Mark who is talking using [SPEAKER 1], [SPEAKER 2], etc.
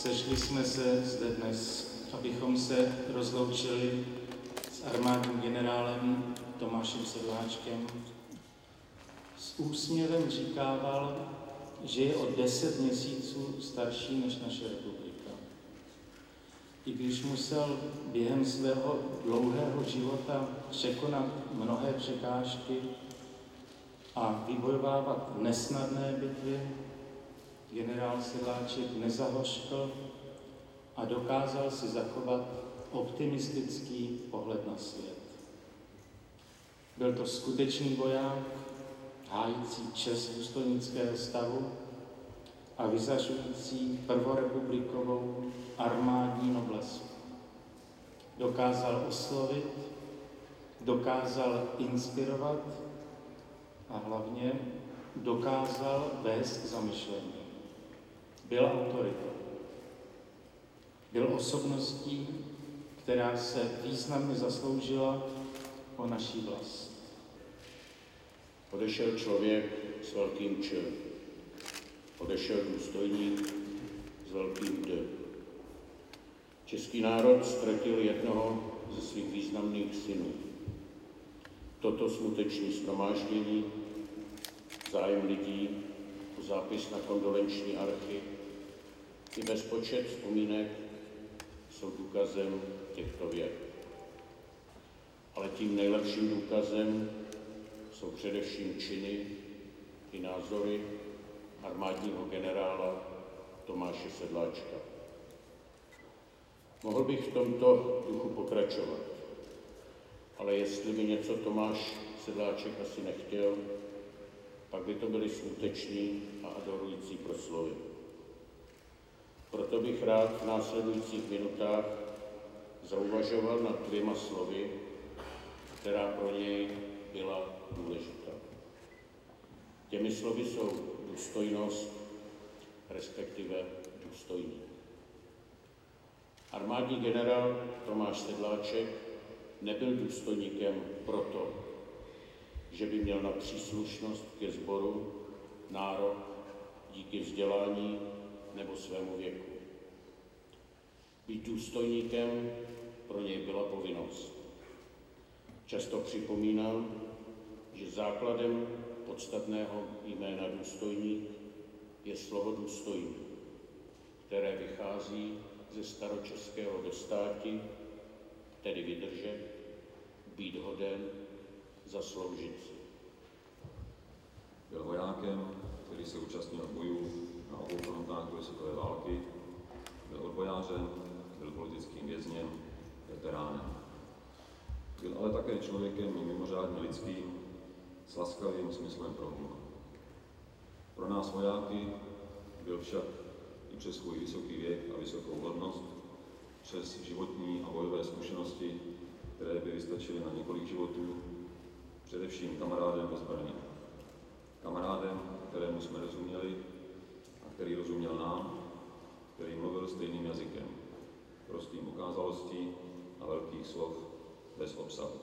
[SPEAKER 1] Sešli jsme se zde dnes, abychom se rozloučili s armádním generálem Tomášem Sedláčkem. S úsměvem říkával, že je o 10 měsíců starší než naše republika. I když musel během svého dlouhého života překonat mnohé překážky a vybojovávat nesnadné bitvy, generál Sedláček nezahořkl a dokázal si zachovat optimistický pohled na svět. Byl to skutečný voják, hájící čest důstojnického stavu a vyzařující prvorepublikovou armádní noblesu. Dokázal oslovit, dokázal inspirovat a hlavně dokázal vést k zamyšlení. Byl autoritou. Byl osobností, která se významně zasloužila o naší vlast.
[SPEAKER 2] Odešel člověk s velkým Č. Odešel důstojník s velkým D. Český národ ztratil jednoho ze svých významných synů. Toto smuteční shromáždění, zájem lidí, zápis na kondolenční archy i bezpočet vzpomínek jsou důkazem těchto věd. Ale tím nejlepším důkazem jsou především činy i názory armádního generála Tomáše Sedláčka. Mohl bych v tomto duchu pokračovat, ale jestli by něco Tomáš Sedláček asi nechtěl, pak by to byly smuteční a adorující proslovy. Proto bych rád v následujících minutách zauvažoval nad 2 slovy, která pro něj byla důležitá. Těmi slovy jsou důstojnost, respektive důstojník. Armádní generál Tomáš Sedláček nebyl důstojníkem proto, že by měl na příslušnost ke sboru nárok díky vzdělání nebo svému věku. Být důstojníkem pro něj byla povinnost. Často připomínám, že základem podstatného jména důstojník je slovo důstojný, které vychází ze staročeského dostáti, tedy vydržet, být hoden, zasloužit si.
[SPEAKER 3] Byl vojákem, který se účastnil bojů na obou frontách druhé světové války, byl odbojářem, byl politickým vězněm, veteránem. Byl ale také člověkem mimořádně lidským, s laskavým smyslem pro humor. Pro nás vojáky byl však i přes svůj vysoký věk a vysokou hodnost, přes životní a bojové zkušenosti, které by vystačily na několik životů, především kamarádem ve zbraní. Kamarádem, kterému jsme rozuměli a který rozuměl nám, který mluvil stejným jazykem, prostým ukázalostí a velkých slov bez obsahu.